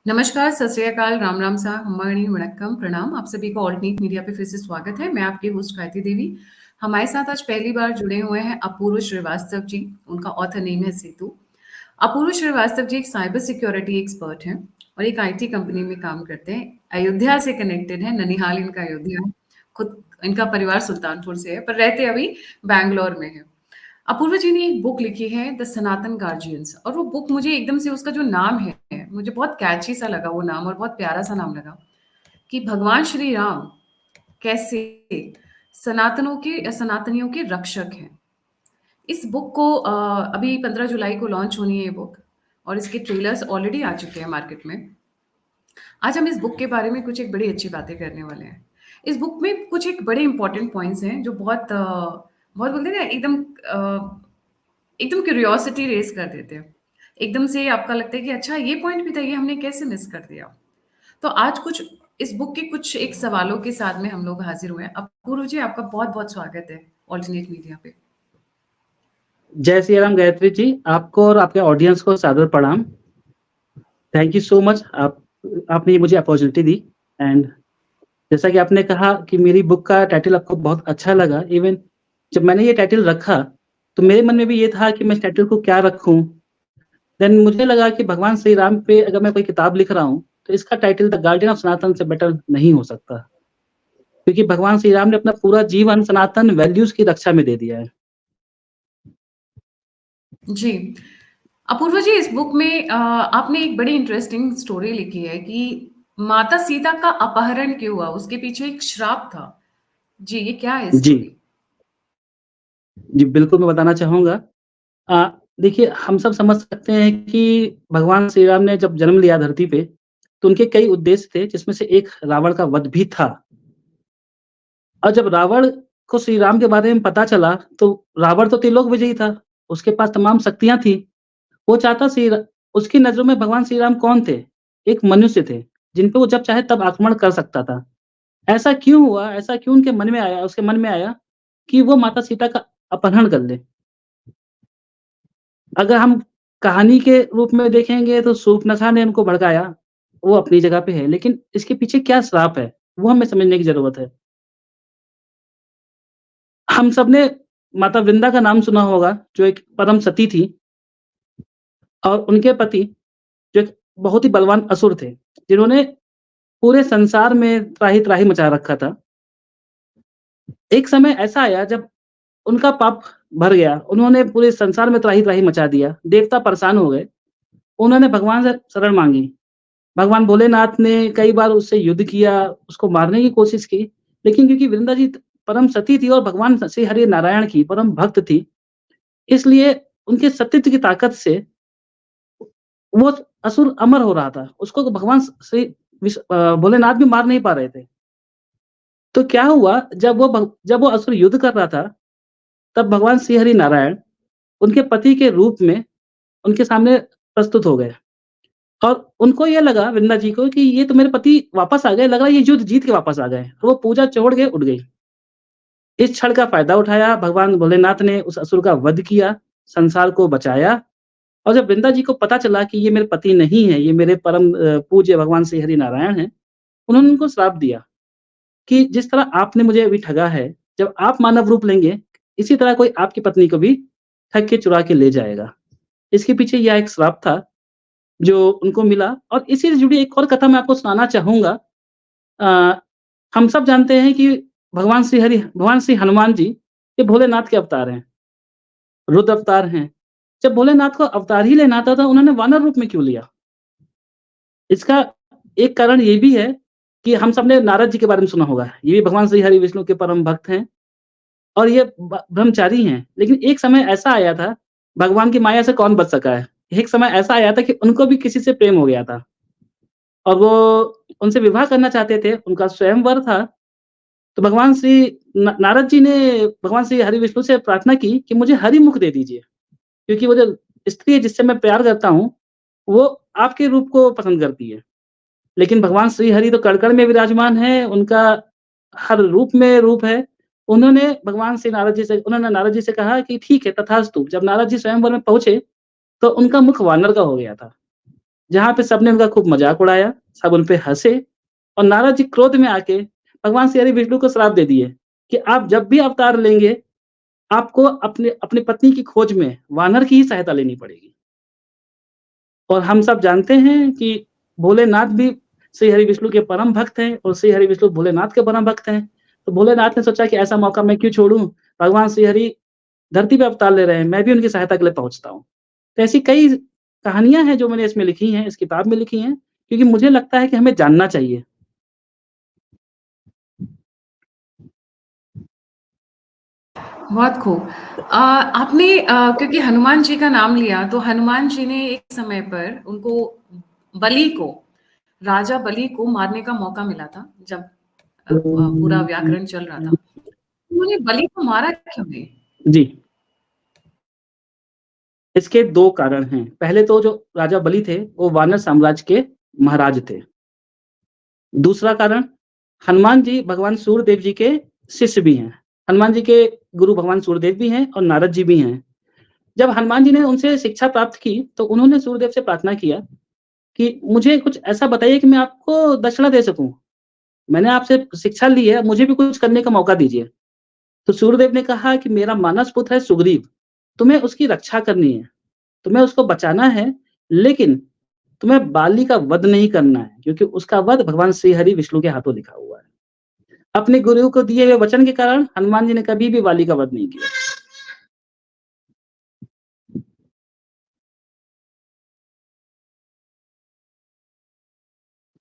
नमस्कार, सत श्री अकाल, राम राम सा, हम्माणी, वणक्कम, प्रणाम। आप सभी को ऑल्टरनेट मीडिया पे फिर से स्वागत है। मैं आपकी होस्ट गायत्री देवी। हमारे साथ आज पहली बार जुड़े हुए हैं अपूर्व श्रीवास्तव जी। उनका ऑथर नेम है सेतु। अपूर्व श्रीवास्तव जी एक साइबर सिक्योरिटी एक्सपर्ट हैं और एक आईटी कंपनी में काम करते हैं। अयोध्या से कनेक्टेड है, ननिहाल इनका अयोध्या है। खुद इनका परिवार सुल्तानपुर से है, पर रहते अभी बैंगलोर में है। अपूर्व जी ने एक बुक लिखी है द सनातन गार्जियंस, और वो बुक मुझे एकदम से उसका जो नाम है मुझे बहुत कैची सा लगा वो नाम, और बहुत प्यारा सा नाम लगा कि भगवान श्री राम कैसे सनातनियों के रक्षक हैं। इस बुक को अभी 15 जुलाई को लॉन्च होनी है ये बुक, और इसके ट्रेलर्स ऑलरेडी आ चुके हैं मार्केट में। आज हम इस बुक के बारे में कुछ एक बड़ी अच्छी बातें करने वाले हैं। इस बुक में कुछ एक बड़े इंपॉर्टेंट पॉइंट्स हैं जो बहुत बोलते हैं ना, एकदम क्यूरियोसिटी रेज कर देते हैं। एकदम से आपका लगता है कि अच्छा ये पॉइंट भी था, ये हमने कैसे मिस कर दिया। तो आज कुछ इस बुक के कुछ एक सवालों के साथ में हम लोग हाजिर हुए हैं। अपूर्व जी, आपका बहुत बहुत स्वागत है ऑल्टरनेट मीडिया पे। जय श्री राम गायत्री जी, आपको और आपके ऑडियंस को सादर प्रणाम। थैंक यू सो मच, आपने मुझे अपॉर्चुनिटी दी। एंड जैसा कि आपने कहा कि मेरी बुक का टाइटल आपको बहुत अच्छा लगा। इवन जब मैंने ये टाइटल रखा तो मेरे मन में भी ये था कि मैं इस टाइटल को क्या रखूं। देन मुझे लगा कि भगवान श्री राम पे अगर मैं कोई किताब लिख रहा हूं तो इसका टाइटल द गार्डियन ऑफ सनातन से बेटर नहीं हो सकता, क्योंकि भगवान श्री राम ने अपना पूरा जीवन सनातन वैल्यूज की रक्षा में दे दिया है। जी, अपूर्व जी, इस बुक में आपने एक बड़ी इंटरेस्टिंग स्टोरी लिखी है कि माता सीता का अपहरण क्यों हुआ, उसके पीछे एक श्राप था। जी, ये क्या है जी स्टोरी? जी, बिल्कुल मैं बताना चाहूंगा। देखिए, हम सब समझ सकते हैं कि भगवान श्री राम ने जब जन्म लिया धरती पे, तो उनके कई उद्देश्य थे, जिसमें से एक रावण का वध भी था। और जब रावण को श्री राम के बारे में पता चला, तो रावण तो त्रिलोक विजयी था, उसके पास तमाम शक्तियाँ थी। वो चाहता उसकी नज़रों में भगवान श्री राम कौन थे? एक मनुष्य थे, जिन पे वो जब चाहे तब आक्रमण कर सकता था। ऐसा क्यों हुआ? ऐसा क्यों उसके मन में आया कि वो माता सीता का अपहरण कर ले? अगर हम कहानी के रूप में देखेंगे तो शूर्पणखा ने उनको भड़काया, वो अपनी जगह पे है, लेकिन इसके पीछे क्या श्राप है, वो हमें समझने की ज़रूरत है। हम सबने माता वृंदा का नाम सुना होगा, जो एक परम सती थी, और उनके पति जो एक बहुत ही बलवान असुर थे, जिन्होंने पूरे संसार में त्राहि-त्राहि मचा रखा था। एक समय ऐसा आया जब उनका पाप भर गया, उन्होंने पूरे संसार में त्राहि-त्राहि मचा दिया, देवता परेशान हो गए। उन्होंने भगवान से शरण माँगी। भगवान भोलेनाथ ने कई बार उससे युद्ध किया, उसको मारने की कोशिश की, लेकिन क्योंकि वृंदा जी परम सती थी और भगवान श्री हरि नारायण की परम भक्त थी, इसलिए उनके सतीत्व की ताकत से वो असुर अमर हो रहा था। उसको भगवान भोलेनाथ भी मार नहीं पा रहे थे। तो क्या हुआ, जब वो असुर युद्ध कर रहा था, तब भगवान श्री हरि नारायण उनके पति के रूप में उनके सामने प्रस्तुत हो गए। और उनको ये लगा, वृंदा जी को, कि ये तो मेरे पति वापस आ गए, लग रहा है ये युद्ध जीत के वापस आ गए, और वो पूजा छोड़ के उठ गई। इस क्षण का फायदा उठाया भगवान भोलेनाथ ने, उस असुर का वध किया, संसार को बचाया। और जब वृंदा जी को पता चला कि ये मेरे पति नहीं है, ये मेरे परम पूज्य भगवान श्री हरि नारायण हैं, उन्होंने उनको श्राप दिया कि जिस तरह आपने मुझे अभी ठगा है, जब आप मानव रूप लेंगे, इसी तरह कोई आपकी पत्नी को भी ठग के चुरा के ले जाएगा। इसके पीछे यह एक श्राप था जो उनको मिला। और इसी से जुड़ी एक और कथा मैं आपको सुनाना चाहूँगा। अ, हम सब जानते हैं कि भगवान श्री हनुमान जी, ये भोलेनाथ के अवतार हैं, रुद्र अवतार हैं। जब भोलेनाथ को अवतार ही लेना था, तो उन्होंने वानर रूप में क्यों लिया? इसका एक कारण ये भी है कि हम सबने नारद जी के बारे में सुना होगा। ये भी भगवान श्री हरि विष्णु के परम भक्त हैं, और ये ब्रह्मचारी हैं। लेकिन एक समय ऐसा आया था, भगवान की माया से कौन बच सका है? एक समय ऐसा आया था कि उनको भी किसी से प्रेम हो गया था, और वो उनसे विवाह करना चाहते थे, उनका स्वयंवर था। तो भगवान श्री नारद जी ने भगवान श्री हरि विष्णु से प्रार्थना की कि मुझे हरि मुख दे दीजिए, क्योंकि वो जो स्त्री है जिससे मैं प्यार करता हूँ, वो आपके रूप को पसंद करती है। लेकिन भगवान श्री हरि तो कण-कण में विराजमान है, उनका हर रूप में रूप है। उन्होंने नारद जी से कहा कि ठीक है, तथास्तु। जब नारद जी स्वयंवर में पहुँचे, तो उनका मुख वानर का हो गया था। जहाँ पे सबने उनका खूब मज़ाक उड़ाया, सब उन पे हँसे और नारद जी क्रोध में आके भगवान श्री हरि विष्णु को श्राप दे दिए कि आप जब भी अवतार लेंगे, आपको अपने अपनी पत्नी की खोज में वानर की ही सहायता लेनी पड़ेगी। और हम सब जानते हैं कि भोलेनाथ भी श्री हरि विष्णु के परम भक्त हैं और श्री हरि विष्णु भोलेनाथ के परम भक्त हैं। तो भोलेनाथ ने सोचा कि ऐसा मौका मैं क्यों छोड़ूँ? भगवान श्री हरि धरती पे अवतार ले रहे हैं, मैं भी उनकी सहायता के लिए पहुँचता हूँ। तो ऐसी कई कहानियाँ हैं जो मैंने इसमें लिखी हैं, इस किताब में लिखी हैं, क्योंकि मुझे लगता है कि हमें जानना चाहिए। बहुत खूब। आपने क्योंकि हनुमान जी का नाम लिया, तो हनुमान जी ने एक समय पर उनको बलि को राजा बलि को मारने का मौका मिला था, जब पूरा व्याकरण चल रहा था। उन्होंने बलि को मारा क्यों नहीं? जी। इसके 2 कारण हैं। पहले तो जो राजा बलि थे, वो वानर साम्राज्य के महाराज थे। दूसरा कारण, हनुमान जी भगवान सूर्यदेव जी के शिष्य भी हैं। हनुमान जी के गुरु भगवान सूर्यदेव भी हैं और नारद जी भी हैं। जब हनुमान जी ने उनसे शिक्षा प्राप्त की, तो उन्होंने सूर्यदेव से प्रार्थना किया कि मुझे कुछ ऐसा बताइए कि मैं आपको दक्षिणा दे सकूँ। मैंने आपसे शिक्षा ली है, मुझे भी कुछ करने का मौका दीजिए। तो सूर्यदेव ने कहा कि मेरा मानस पुत्र है सुग्रीव, तुम्हें उसकी रक्षा करनी है, तुम्हें उसको बचाना है, लेकिन तुम्हें बाली का वध नहीं करना है, क्योंकि उसका वध भगवान श्री हरि विष्णु के हाथों लिखा हुआ है। अपने गुरु को दिए हुए वचन के कारण हनुमान जी ने कभी भी बाली का वध नहीं किया।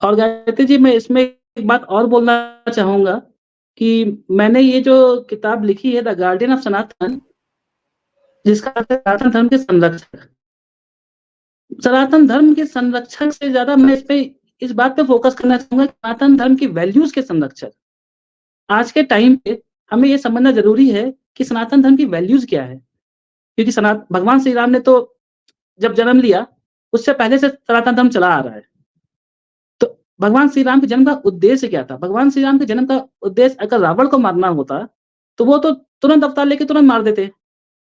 और गायत्री जी, मैं इसमें एक बात और बोलना चाहूँगा कि मैंने ये जो किताब लिखी है द गार्डियन ऑफ सनातन, जिसका अर्थ है सनातन धर्म के संरक्षक। सनातन धर्म के संरक्षक से ज़्यादा मैं इस बात पे फ़ोकस करना चाहूँगा कि सनातन धर्म की वैल्यूज़ के संरक्षक। आज के टाइम पे हमें ये समझना ज़रूरी है कि सनातन धर्म की वैल्यूज़ क्या है? क्योंकि भगवान श्री राम ने तो जब जन्म लिया, उससे पहले से सनातन धर्म चला आ रहा है। तो भगवान श्री राम के जन्म का उद्देश्य क्या था? भगवान श्री राम के जन्म का उद्देश्य अगर रावण को मारना होता, तो वो तो तुरंत अवतार लेके तुरंत मार देते।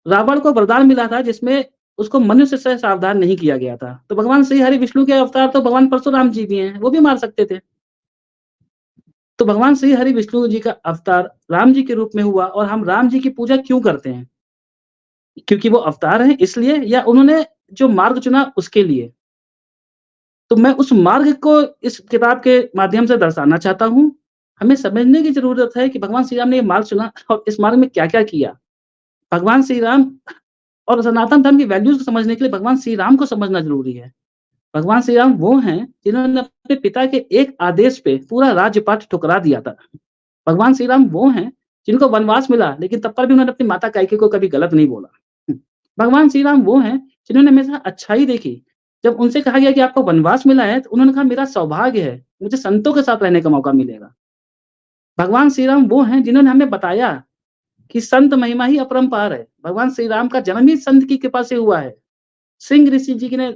रावण को वरदान मिला था जिसमें उसको मनुष्य से सावधान नहीं किया गया था। तो भगवान श्री हरि विष्णु के अवतार तो भगवान परशुराम जी भी हैं, वो भी मार सकते थे। तो भगवान श्री हरि विष्णु जी का अवतार राम जी के रूप में हुआ और हम राम जी की पूजा क्यों करते हैं? क्योंकि वो अवतार हैं इसलिए, या उन्होंने जो मार्ग चुना उसके लिए? तो मैं उस मार्ग को इस किताब के माध्यम से दर्शाना चाहता हूँ। हमें समझने की ज़रूरत है कि भगवान श्री राम ने ये मार्ग चुना और इस मार्ग में क्या-क्या किया। भगवान श्री राम और सनातन धर्म की वैल्यूज़ को समझने के लिए भगवान श्री राम को समझना ज़रूरी है। भगवान श्री राम वो हैं जिन्होंने अपने पिता के एक आदेश पे पूरा राज्य-पाट ठुकरा दिया था। भगवान श्री राम वो हैं जिनको वनवास मिला, लेकिन तब पर भी उन्होंने अपनी माता कैकेयी को कभी गलत नहीं बोला। भगवान श्री राम वो हैं जिन्होंने हमेशा अच्छाई देखी। जब उनसे कहा गया कि आपको वनवास मिला है, तो उन्होंने कहा मेरा सौभाग्य है, मुझे संतों के साथ रहने का मौका मिलेगा। भगवान श्री राम वो हैं जिन्होंने हमें बताया कि संत महिमा ही अपरंपार है। भगवान श्री राम का जन्म ही संत की कृपा से हुआ है। सिंह ऋषि जी ने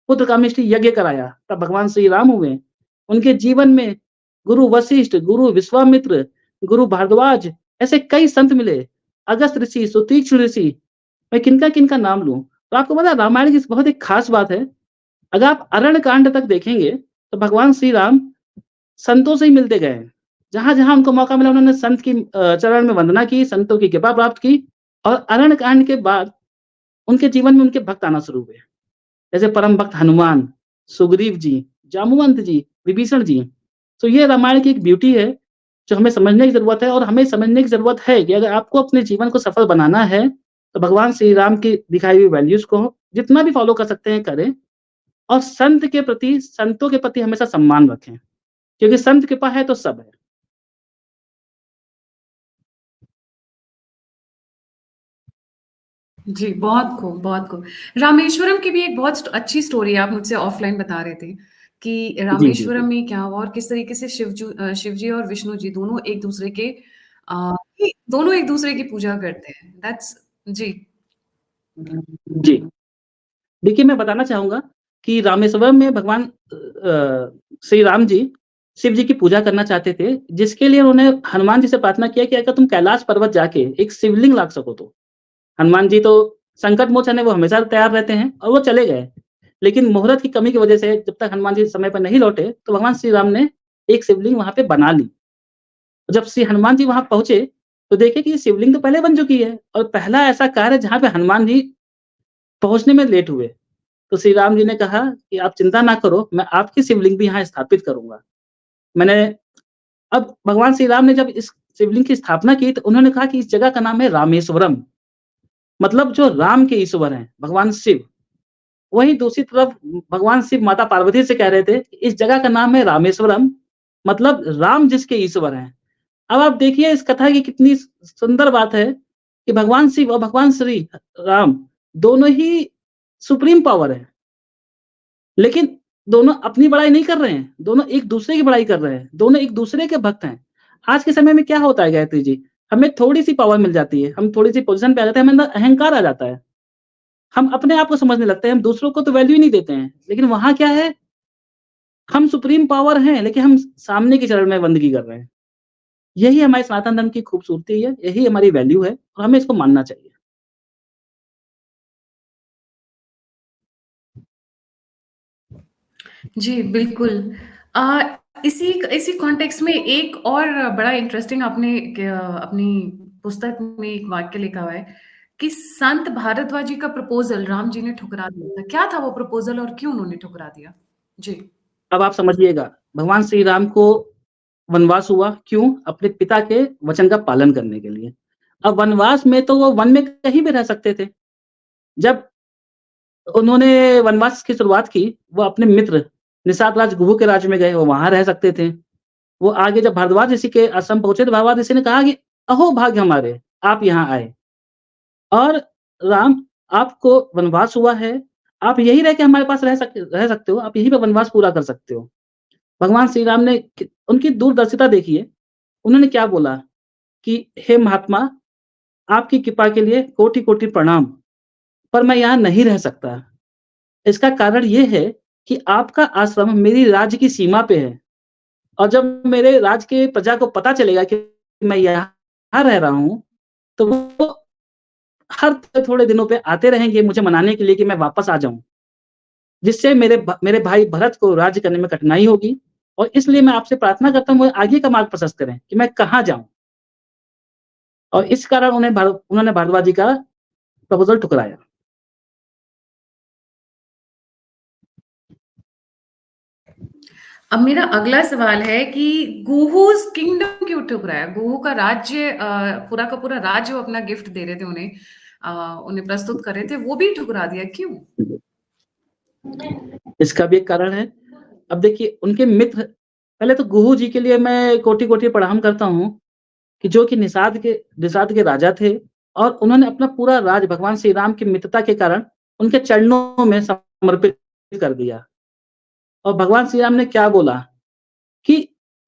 पुत्र कामेष्टि यज्ञ कराया, तब भगवान श्री राम हुए। उनके जीवन में गुरु वशिष्ठ, गुरु विश्वामित्र, गुरु भारद्वाज, ऐसे कई संत मिले। अगस्त्य ऋषि, सुतीक्ष्ण ऋषि, मैं किनका-किनका नाम लूँ? तो आपको पता है रामायण की बहुत एक खास बात है, अगर आप अरण्य कांड तक देखेंगे, तो भगवान श्री राम संतों से ही मिलते गए हैं। जहाँ-जहाँ उनको मौका मिला उन्होंने संत की चरण में वंदना की, संतों की कृपा प्राप्त की और अरण्य कांड के बाद उनके जीवन में उनके भक्त आना शुरू हुए। जैसे परम भक्त हनुमान, सुग्रीव जी, जामवंत जी, विभीषण जी। तो ये रामायण की एक ब्यूटी है, जो हमें समझने की ज़रूरत है और हमें समझने की ज़रूरत है कि अगर आपको अपने जीवन को सफल बनाना है, तो भगवान श्री राम की दिखाई हुई वैल्यूज़ को जितना भी फॉलो कर सकते हैं करें और संतों के प्रति हमेशा सम्मान रखें, क्योंकि संत कृपा है तो सब है। जी, बहुत खूब, बहुत खूब। रामेश्वरम की भी एक बहुत अच्छी स्टोरी आप मुझसे ऑफ़लाइन बता रहे थे कि जी, जी, रामेश्वरम जी। में क्या हुआ और किस तरीके से शिव जी और विष्णु जी दोनों एक-दूसरे के दोनों एक-दूसरे की पूजा करते हैं। दैट्स जी। जी। देखिए, मैं बताना चाहूँगा कि रामेश्वरम में भगवान श्री राम जी, शिव जी की पूजा करना चाहते थे, जिसके लिए उन्होंने हनुमान जी से प्रार्थना किया कि अगर तुम कैलाश पर्वत जाके एक शिवलिंग ला सको तो। हनुमान जी तो संकट मोचन है, वो हमेशा तैयार रहते हैं और वो चले गए। लेकिन मुहूर्त की कमी की वजह से जब तक हनुमान जी समय पर नहीं लौटे, तो भगवान श्री राम ने एक शिवलिंग वहाँ पे बना ली। जब श्री हनुमान जी वहाँ पहुँचे, तो देखे कि ये शिवलिंग तो पहले बन चुकी है और पहला ऐसा कार्य जहाँ पे हनुमान जी पहुँचने में लेट हुए। तो श्री राम जी ने कहा कि आप चिंता ना करो, मैं आपकी शिवलिंग भी यहाँ स्थापित करूँगा। मैंने अब भगवान श्री राम ने जब इस शिवलिंग की स्थापना की, तो उन्होंने कहा कि इस जगह का नाम है रामेश्वरम, मतलब जो राम के ईश्वर हैं, भगवान शिव। वहीं दूसरी तरफ भगवान शिव माता पार्वती से कह रहे थे, कि इस जगह का नाम है रामेश्वरम, मतलब राम जिसके ईश्वर हैं। अब आप देखिए इस कथा की कितनी सुंदर बात है कि भगवान शिव और भगवान श्री राम दोनों ही सुप्रीम पावर है, लेकिन दोनों अपनी बड़ाई नहीं कर रहे हैं, दोनों एक-दूसरे की बड़ाई कर रहे हैं, दोनों एक-दूसरे के भक्त हैं। आज के समय में क्या होता है गायत्री जी, हमें थोड़ी-सी पावर मिल जाती है, हम थोड़ी-सी पोज़ीशन पे आ जाते हैं, हमें अंदर अहंकार आ जाता है। हम अपने आप को समझने लगते हैं, हम दूसरों को तो वैल्यू ही नहीं देते हैं। लेकिन वहाँ क्या है, हम सुप्रीम पावर हैं, लेकिन हम सामने के चरण में बंदगी कर रहे हैं। यही हमारे सनातन धर्म की खूबसूरती है, यही हमारी वैल्यू है और हमें इसको मानना चाहिए। जी, बिल्कुल। इसी इसी कॉन्टेक्स्ट में एक और बड़ा इंटरेस्टिंग आपने अपनी पुस्तक में एक वाक्य लिखा हुआ है कि संत भारद्वाज जी का प्रपोज़ल राम जी ने ठुकरा दिया था। क्या था वो प्रपोज़ल और क्यों उन्होंने ठुकरा दिया? जी। अब आप समझिएगा, भगवान श्री राम को वनवास हुआ, क्यों? अपने पिता के वचन का पालन करने के लिए। अब वनवास में तो वो वन में कहीं भी रह सकते थे। जब उन्होंने वनवास की शुरुआत की, वो अपने मित्र निषाद राज गुहू के राज्य में गए, वो वहाँ रह सकते थे। वो आगे जब भारद्वाज ऋषि के आश्रम पहुँचे, तो भारद्वाज ऋषि ने कहा कि अहो भाग्य हमारे, आप यहाँ आए और राम आपको वनवास हुआ है, आप यहीं रह के हमारे पास रह सकते हो, आप यहीं पे वनवास पूरा कर सकते हो। भगवान श्री राम ने कि उनकी दूरदर्शिता देखिए, उन्होंने क्या बोला कि हे महात्मा, आपकी कृपा के लिए कोटि-कोटि प्रणाम, पर मैं यहाँ नहीं रह सकता। इसका कारण ये है कि आपका आश्रम मेरी राज्य की सीमा पे है और जब मेरे राज्य के प्रजा को पता चलेगा कि मैं यहाँ रह रहा हूँ, तो वो हर थोड़े दिनों पे आते रहेंगे मुझे मनाने के लिए कि मैं वापस आ जाऊँ, जिससे मेरे भाई भरत को राज्य करने में कठिनाई होगी और इसलिए मैं आपसे प्रार्थना करता हूँ, मुझे आगे का मार्ग प्रशस्त करें कि मैं कहाँ जाऊँ? और इस कारण उन्होंने भारद्वाज जी का प्रपोज़ल ठुकराया। अब मेरा अगला सवाल है कि गुहुज़ किंगडम क्यों ठुकराया? गुहू का राज्य पूरा का पूरा राज्य वो अपना गिफ्ट दे रहे थे उन्हें उन्हें प्रस्तुत कर रहे थे, वो भी ठुकरा दिया, क्यों? इसका भी एक कारण है। अब देखिए उनके मित्र पहले तो गुहू जी के लिए मैं कोटि-कोटि प्रणाम करता हूँ कि जो कि निषाद के राजा थे और उन्होंने अपना पूरा राज भगवान श्री राम की मित्रता के कारण उनके चरणों में समर्पित कर दिया। और भगवान श्री राम ने क्या बोला कि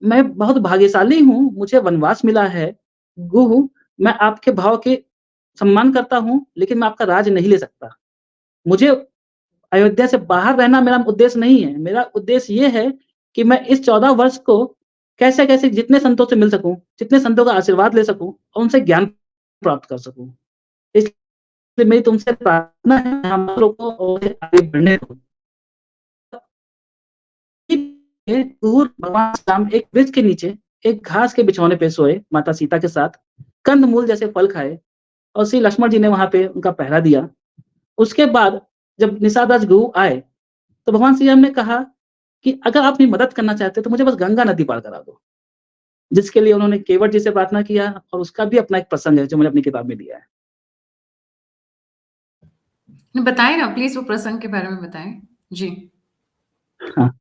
मैं बहुत भाग्यशाली हूँ, मुझे वनवास मिला है। गुहू, मैं आपके भाव के सम्मान करता हूँ, लेकिन मैं आपका राज नहीं ले सकता। मुझे अयोध्या से बाहर रहना मेरा उद्देश्य नहीं है। मेरा उद्देश्य ये है कि मैं इस 14 वर्ष को कैसे-कैसे जितने संतों से मिल सकूँ, जितने संतों का आशीर्वाद ले सकूँ और उनसे ज्ञान प्राप्त कर सकूँ। इसलिए मेरी तुमसे प्रार्थना है हम लोग को और आगे बढ़ने दो। दूर भगवान राम एक वृक्ष के नीचे, एक घास के बिछौने पे सोए माता सीता के साथ, कंद-मूल जैसे फल खाए और श्री लक्ष्मण जी ने वहाँ पे उनका पहरा दिया। उसके बाद जब निषाद गुहू आए, तो भगवान श्री राम ने कहा कि अगर आप मेरी मदद करना चाहते हो तो मुझे बस गंगा नदी पार करा दो। जिसके लिए उन्होंने केवट जी से प्रार्थना किया और उसका भी अपना एक प्रसंग है जो मैंने अपनी किताब में दिया है। बताएँ ना प्लीज़ वो प्रसंग के बारे में बताएँ? जी। हाँ,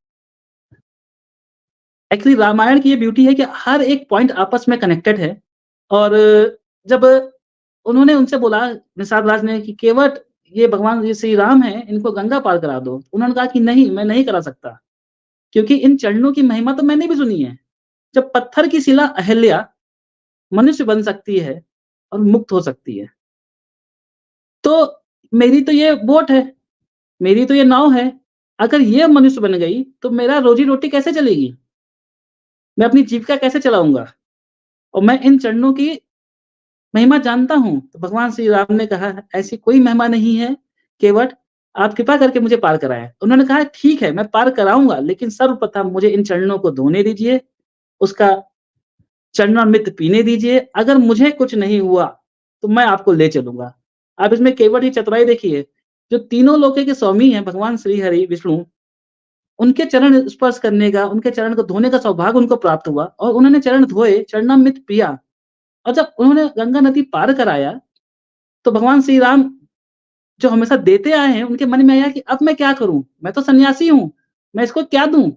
एक्चुअली रामायण की ये ब्यूटी है कि हर एक पॉइंट आपस में कनेक्टेड है और जब उन्होंने उनसे बोला निषाद राज ने कि केवट ये भगवान ये श्री राम हैं, इनको गंगा पार करा दो। उन्होंने कहा कि नहीं, मैं नहीं करा सकता क्योंकि इन चरणों की महिमा तो मैंने भी सुनी है। जब पत्थर की शिला अहिल्या मनुष्य बन सकती है और मुक्त हो सकती है, तो मेरी तो ये बोट है, मेरी तो ये नाव है। अगर ये मनुष्य बन गई, तो मेरा रोज़ी-रोटी कैसे चलेगी? मैं अपनी जीविका कैसे चलाऊँगा? और मैं इन चरणों की महिमा जानता हूँ। तो भगवान श्री राम ने कहा, ऐसी कोई महिमा नहीं है केवट, आप कृपा करके मुझे पार कराएँ। उन्होंने कहा ठीक है, मैं पार कराऊँगा लेकिन सर्वप्रथम मुझे इन चरणों को धोने दीजिए, उसका चरणामृत पीने दीजिए, अगर मुझे कुछ नहीं हुआ, तो मैं आपको ले चलूँगा। आप इसमें केवट की चतुराई देखिए, जो तीनों लोके के स्वामी हैं भगवान श्री हरि विष्णु, उनके चरण स्पर्श करने का, उनके चरण को धोने का सौभाग्य उनको प्राप्त हुआ और उन्होंने चरण धोए, चरणामृत पिया और जब उन्होंने गंगा नदी पार कराया, तो भगवान श्री राम जो हमेशा देते आए हैं, उनके मन में आया कि अब मैं क्या करूँ? मैं तो सन्यासी हूँ, मैं इसको क्या दूँ?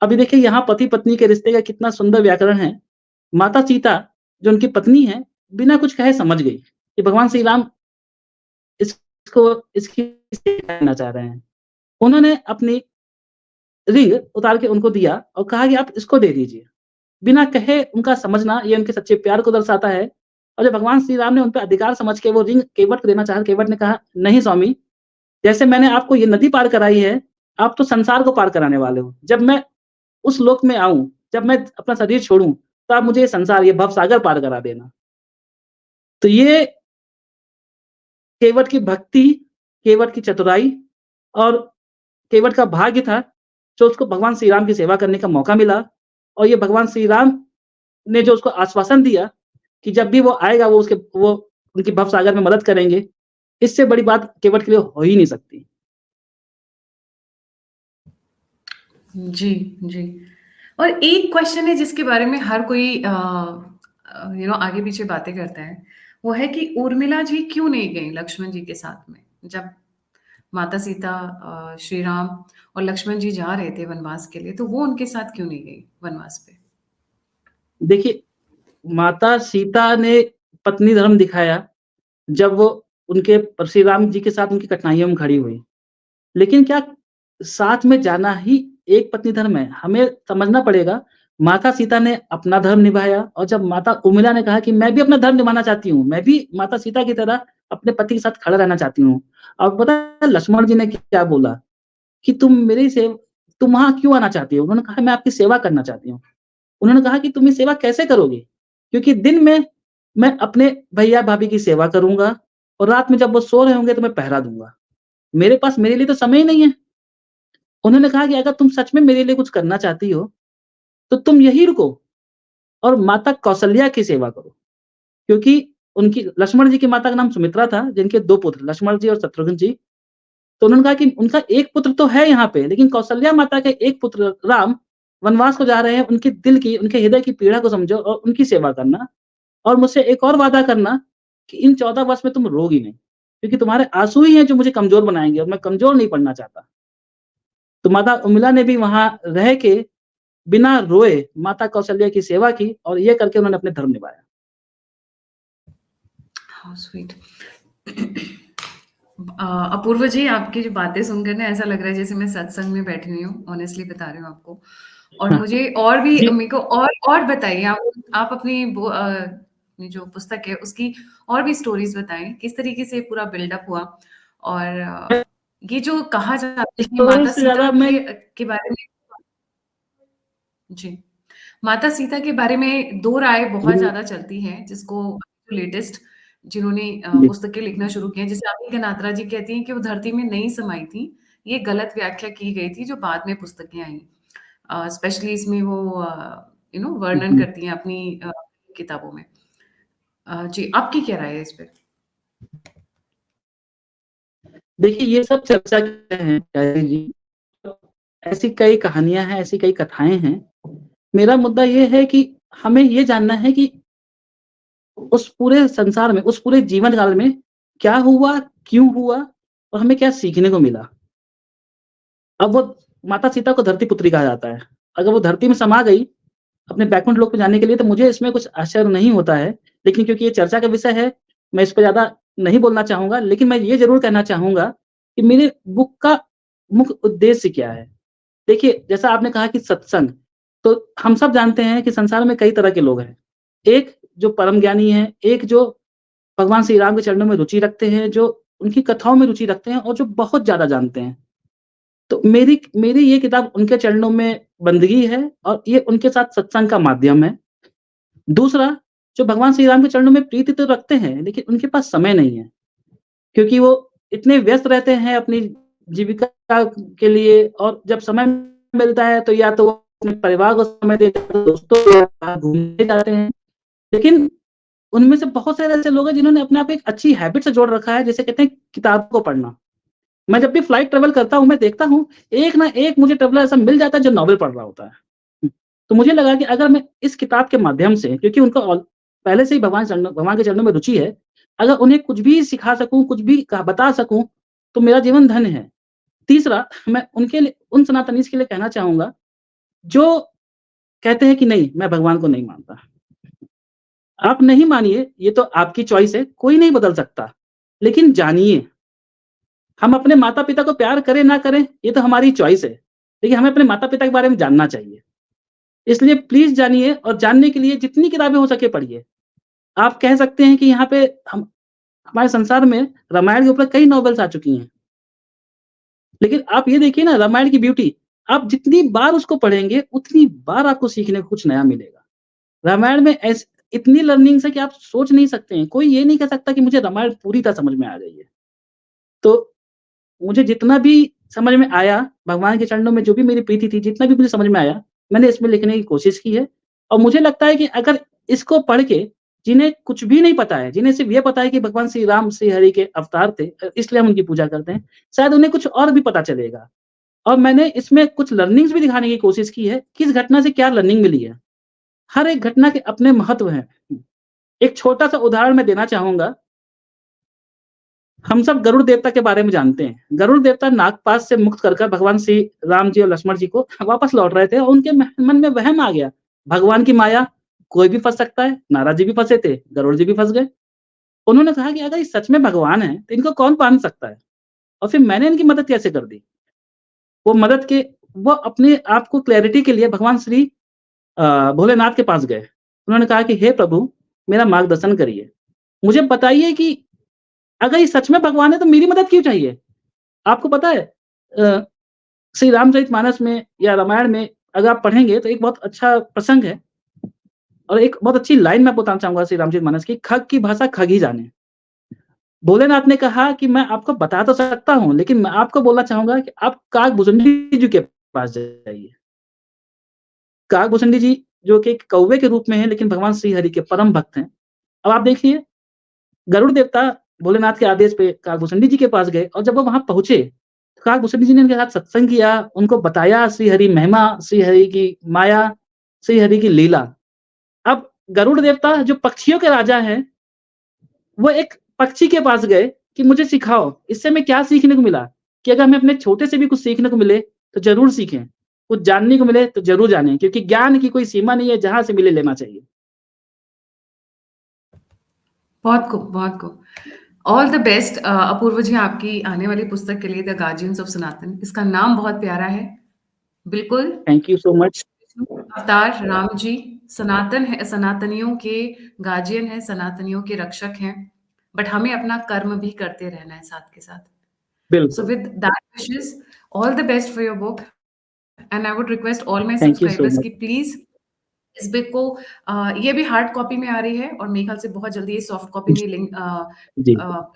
अभी देखिए यहाँ पति-पत्नी के रिश्ते का कितना सुंदर व्याकरण है। माता सीता जो उनकी पत्नी है, बिना कुछ कहे समझ गई कि भगवान श्री राम इसको इसकी कहना चाह रहे हैं। उन्होंने अपनी रिंग उतार के उनको दिया और कहा कि आप इसको दे दीजिए। बिना कहे उनका समझना ये उनके सच्चे प्यार को दर्शाता है और जब भगवान श्री राम ने उन पे अधिकार समझ के वो रिंग केवट को देना चाहा, केवट ने कहा, "नहीं स्वामी, जैसे मैंने आपको ये नदी पार कराई है, आप तो संसार को पार कराने वाले हो। जब मैं उस लोक में आऊँ, जब मैं अपना शरीर छोड़ूँ, तो आप मुझे ये संसार, ये भवसागर पार करा देना।" तो ये केवट की भक्ति, केवट की चतुराई और केवट का भाग्य था, जो उसको भगवान श्री राम की सेवा करने का मौका मिला और ये भगवान श्री राम ने जो उसको आश्वासन दिया कि जब भी वो आएगा वो उनकी भवसागर में मदद करेंगे, इससे बड़ी बात केवट के लिए हो ही नहीं सकती। जी, जी। और एक क्वेश्चन है जिसके बारे में हर कोई आगे-पीछे बातें करता है, वो है कि उर्मिला जी क्यों नहीं गईं लक्ष्मण जी के साथ में? जब माता सीता श्री राम और लक्ष्मण जी जा रहे थे वनवास के लिए, तो वो उनके साथ क्यों नहीं गई वनवास पे? देखिए, माता सीता ने पत्नी धर्म दिखाया, जब वो उनके श्री राम जी के साथ उनकी कठिनाइयों में खड़ी हुई। लेकिन क्या साथ में जाना ही एक पत्नी धर्म है? हमें समझना पड़ेगा, माता सीता ने अपना धर्म निभाया और जब माता उर्मिला ने कहा कि मैं भी अपना धर्म निभाना चाहती हूँ, मैं भी माता सीता की तरह अपने पति के साथ खड़ा रहना चाहती हूँ। और पता है लक्ष्मण जी ने क्या बोला कि तुम वहाँ क्यों आना चाहती हो? उन्होंने कहा मैं आपकी सेवा करना चाहती हूँ। उन्होंने कहा कि तुम ये सेवा कैसे करोगे? क्योंकि दिन में मैं अपने भैया-भाभी की सेवा करूँगा और रात में जब वो सो रहे होंगे तो मैं पहरा दूँगा। मेरे पास मेरे लिए तो समय ही नहीं है। उन्होंने कहा कि अगर तुम सच में मेरे लिए कुछ करना चाहती हो, तो तुम यहीं रुको और माता कौशल्या की सेवा करो। क्योंकि उनकी लक्ष्मण जी की माता का नाम सुमित्रा था, जिनके 2 पुत्र लक्ष्मण जी और शत्रुघ्न जी। तो उन्होंने कहा कि उनका एक पुत्र तो है यहाँ पे, लेकिन कौशल्या माता के एक पुत्र राम वनवास को जा रहे हैं, उनके दिल की, उनके हृदय की पीड़ा को समझो और उनकी सेवा करना और मुझसे एक और वादा करना कि इन 14 वर्ष में तुम रोगी नहीं, क्योंकि तुम्हारे आँसू ही हैं जो मुझे कमज़ोर बनाएँगे और मैं कमज़ोर नहीं पड़ना चाहता। तो माता उर्मिला ने भी वहाँ रह के बिना रोए माता कौशल्या की सेवा की और ये करके उन्होंने अपने धर्म निभाया। How sweet. अपूर्व जी, आपकी जो बातें सुनकर ना ऐसा लग रहा है जैसे मैं सत्संग में बैठी हुई हूँ, ऑनेस्टली बता रही हूँ आपको। और मुझे और भी जी, मेरे को और बताइए आप अपनी अपनी जो पुस्तक है उसकी और भी स्टोरीज़ बताएँ, किस तरीके से पूरा बिल्डअप हुआ? और ये जो कहा जाता है कि स्टोरी माता से सीता ज़्यादा मैं के बारे में जी। माता सीता के बारे में 2 राय बहुत जी, ज़्यादा चलती हैं, जिसको लेटेस्ट जिन्होंने जी, पुस्तकें लिखना शुरू की हैं, जैसे अभी गनात्रा जी कहती हैं कि वो धरती में नहीं समाई थी। ये गलत व्याख्या की गई थी, जो बाद में पुस्तकें आईं। स्पेशली इसमें वो वर्णन जी। करती हैं अपनी किताबों में। जी, आपकी क्या राय है इस पे? देखिए ये सब चर्चा के हैं प्यारे जी। ऐसी कई कहानियाँ हैं, ऐसी कई कथाएँ हैं। मेरा मुद्दा ये है कि हमें ये जानना है कि उस पूरे संसार में, उस पूरे जीवन काल में क्या हुआ, क्यों हुआ और हमें क्या सीखने को मिला? अब वो माता सीता को धरती पुत्री कहा जाता है। अगर वो धरती में समा गई, अपने बैकुंठ लोक पे जाने के लिए तो मुझे इसमें कुछ आश्चर्य नहीं होता है। लेकिन क्योंकि ये चर्चा का विषय है, मैं इस पे ज़्यादा नहीं बोलना चाहूँगा। लेकिन मैं ये ज़रूर कहना चाहूँगा कि मेरे बुक का मुख्य उद्देश्य क्या है? देखिए, जैसा आपने कहा कि सत्संग, तो हम सब जानते हैं कि संसार में कई तरह के लोग हैं। एक जो परम ज्ञानी हैं, एक जो भगवान श्री राम के चरणों में रुचि रखते हैं, जो उनकी कथाओं में रुचि रखते हैं और जो बहुत ज़्यादा जानते हैं। तो मेरी मेरी ये किताब उनके चरणों में बंदगी है और ये उनके साथ सत्संग का माध्यम है। दूसरा, जो भगवान श्री राम के चरणों में प्रीति तो रखते हैं, लेकिन उनके पास समय नहीं है, क्योंकि वो इतने व्यस्त रहते हैं अपनी जीविका के लिए, और जब समय मिलता है तो या तो वो अपने परिवार को समय देते हैं, दोस्तों के साथ घूमने जाते हैं। लेकिन उनमें से बहुत सारे ऐसे लोग हैं जिन्होंने अपने आप को एक अच्छी हैबिट से जोड़ रखा है, जिसे कहते हैं किताब को पढ़ना। मैं जब भी फ्लाइट ट्रैवल करता हूँ, मैं देखता हूँ, एक ना एक मुझे ट्रैवलर ऐसा मिल जाता है जो नॉवेल पढ़ रहा होता है। तो मुझे लगा कि अगर मैं इस किताब के माध्यम से, क्योंकि उनको पहले से ही भगवान के चरणों में रुचि है, अगर उन्हें कुछ भी सिखा सकूँ, कुछ भी बता सकूँ, तो मेरा जीवन धन्य है। तीसरा, मैं उनके लिए, उन सनातनीज़ के लिए कहना चाहूँगा, जो कहते हैं कि नहीं, मैं भगवान को नहीं मानता। आप नहीं मानिए, ये तो आपकी चॉइस है, कोई नहीं बदल सकता। लेकिन जानिए, हम अपने माता-पिता को प्यार करें ना करें, ये तो हमारी चॉइस है। लेकिन हमें अपने माता-पिता के बारे में जानना चाहिए। इसलिए प्लीज़ जानिए, और जानने के लिए जितनी किताबें हो सके पढ़िए। आप कह सकते हैं कि यहाँ पे हम हमारे संसार में रामायण के ऊपर कई नॉवेल्स आ चुकी हैं। लेकिन आप ये देखिए ना, रामायण की ब्यूटी, आप जितनी बार उसको पढ़ेंगे, उतनी बार आपको सीखने को कुछ नया मिलेगा। रामायण में इतनी लर्निंग्स है कि आप सोच नहीं सकते हैं। कोई ये नहीं कह सकता कि मुझे रामायण पूरी तरह समझ में आ गई है। तो मुझे जितना भी समझ में आया, भगवान के चरणों में जो भी मेरी प्रीति थी, जितना भी मुझे समझ में आया, मैंने इसमें लिखने की कोशिश की है। और मुझे लगता है कि अगर इसको पढ़ के, जिन्हें कुछ भी नहीं पता है, जिन्हें सिर्फ़ ये पता है कि भगवान श्री राम, श्री हरि के अवतार थे, इसलिए हम उनकी पूजा करते हैं, शायद उन्हें कुछ और भी पता चलेगा। और मैंने इसमें कुछ लर्निंग्स भी दिखाने की कोशिश की है, किस घटना से क्या लर्निंग मिली है। हर एक घटना के अपने महत्व हैं। एक छोटा-सा उदाहरण मैं देना चाहूँगा। हम सब गरुड़ देवता के बारे में जानते हैं। गरुड़ देवता नागपाश से मुक्त कर भगवान श्री राम जी और लक्ष्मण जी को वापस लौट रहे थे, और उनके मन में वहम आ गया, भगवान की माया, कोई भी फँस सकता है। नारद जी भी फँसे थे, गरुड़ जी भी फँस गए। उन्होंने कहा कि अगर ये सच में भगवान हैं, तो इनको कौन बाँध सकता है? और फिर मैंने इनकी मदद कैसे कर दी? वो मदद के वो अपने आप को क्लैरिटी के लिए भगवान श्री भोलेनाथ के पास गए। उन्होंने कहा कि हे प्रभु, मेरा मार्गदर्शन करिए। मुझे बताइए कि अगर ये सच में भगवान है, तो मेरी मदद क्यों चाहिए? आपको पता है, अ, श्री रामचरितमानस में या रामायण में अगर आप पढ़ेंगे, तो एक बहुत अच्छा प्रसंग है, और एक बहुत अच्छी लाइन मैं बताना चाहूँगा श्री रामचरितमानस की, "खग की भाषा खग ही जाने।" भोलेनाथ ने कहा कि मैं आपको बता तो सकता हूँ, लेकिन मैं आपको बोलना चाहूँगा कि आप कागभूषुंडी जी के पास जाइए। कागभूषुंडी जी, जो कि एक कौवे के रूप में हैं, लेकिन भगवान श्री हरि के परम भक्त हैं। अब आप देखिए, गरुड़ देवता भोलेनाथ के आदेश पे कागभूषुंडी जी के पास गए, और जब वो वहाँ पहुँचे, तो कागभूषुंडी जी ने उनके साथ सत्संग किया, उनको बताया श्री हरि महिमा, श्री हरि की माया, श्री हरि की लीला। अब गरुड़ देवता जो पक्षियों के राजा हैं, वो एक पक्षी के पास गए कि मुझे सिखाओ, इससे हमें क्या सीखने को मिला, कि अगर हमें अपने छोटे से भी कुछ सीखने को मिले, तो ज़रूर सीखें। कुछ जानने को मिले, तो ज़रूर जानें, क्योंकि ज्ञान की कोई सीमा नहीं है, जहाँ से मिले लेना चाहिए। बहुत खूब, बहुत खूब। ऑल द बेस्ट अपूर्व जी आपकी आने वाली पुस्तक के लिए द गार्जियंस ऑफ सनातन। इसका नाम बहुत प्यारा है। बिल्कुल, थैंक यू सो मच। अवतार राम जी सनातन है, सनातनियों के गार्जियन हैं, सनातनियों के रक्षक हैं, बट हमें अपना कर्म भी करते रहना है साथ के साथ। So बिल्कुल, with that wishes, all the best for your book, and I would request all my thank you so subscribers much. कि प्लीज़ इस बुक को ये भी हार्ड कॉपी में आ रही है, और मेरे ख्याल से बहुत जल्दी ये सॉफ्ट कॉपी में लिंक जी,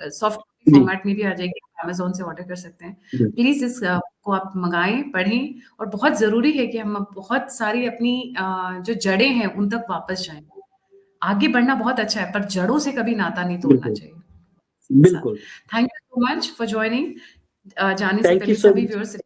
सॉफ्ट कॉपी जी, फॉर्मेट में भी आ जाएगी, अमेज़न से ऑर्डर कर सकते हैं। जी, प्लीज़ इस को आप मँगाएँ, पढ़ें, और बहुत ज़रूरी है कि हम अब बहुत सारी अपनी जो जड़ें हैं, उन तक वापस जाएँ। आगे बढ़ना बहुत अच्छा है, पर जड़ों से कभी नाता नहीं तोड़ना बिल्कुल, चाहिए। सा बिल्कुल। Thank you so much for joining. जाने से थैंक यू पहले सो मच।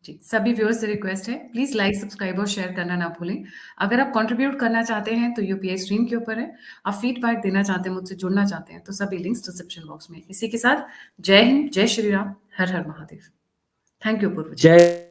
सभी व्यूअर्स से रिक्वेस्ट है, प्लीज़ लाइक, सब्सक्राइब और शेयर करना ना भूलें। अगर आप कंट्रीब्यूट करना चाहते हैं, तो यूपीआई स्ट्रीम के ऊपर है। आप फीडबैक देना चाहते हैं, मुझसे जुड़ना चाहते हैं, तो सभी लिंक्स डिस्क्रिप्शन बॉक्स में। इसी के साथ जय हिंद, जय श्री राम, हर हर महादेव। थैंक यू अपूर्व जी। जय